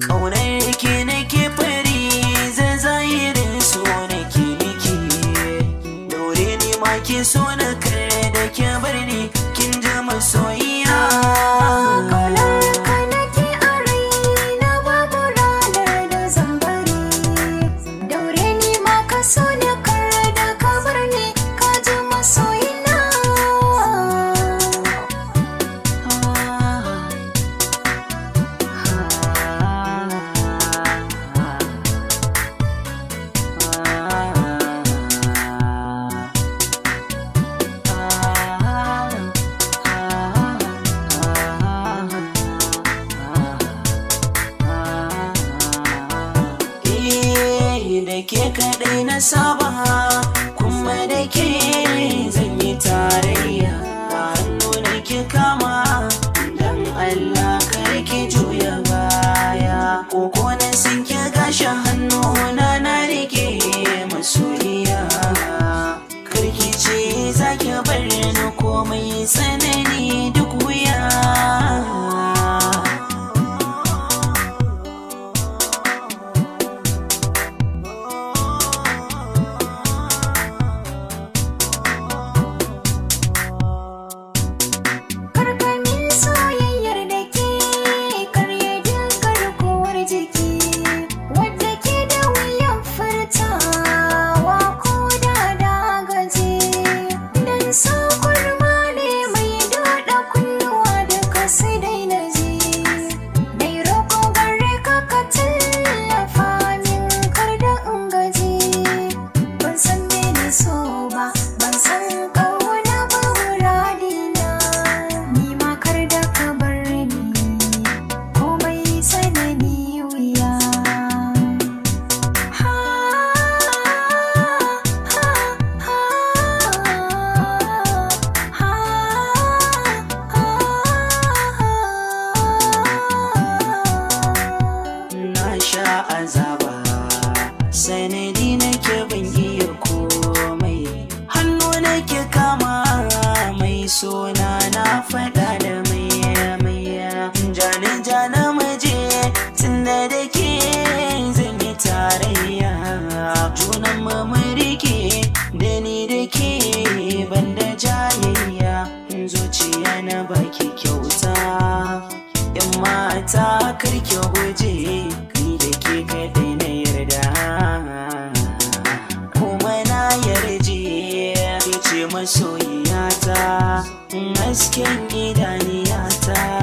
Ƙaunar ke nake fari zai zahirin so nake miki, daure ni ma ke so na kare da ke bar ni kin ji masoyiya. Ƙaunar ka nake a raina babu ranar da zan bari, daure ni ma ka so na kare da ka bar ni ka ji masoyina. Da ke kaɗai na saba kuma da ke zan yi tarayya, ba hannu na ke kama don Allah kar ki juya baya, koko na sun ke gashi hannu na rike masoyiya. Kar ki ce za ki bar ni komai tsanani duk wuya. Azaba sanadi nake ban iya komai, hannu nake kama mai sona na faɗa da mai jana maje tunda da ke zan yi tarayya, junan mamurike da ni da ke banda jayayya, zuciya na baki kyauta yan mata karki guje ke kaɗai na yarda kuma na yarje ke ce masoyiyata hasken idaniyata.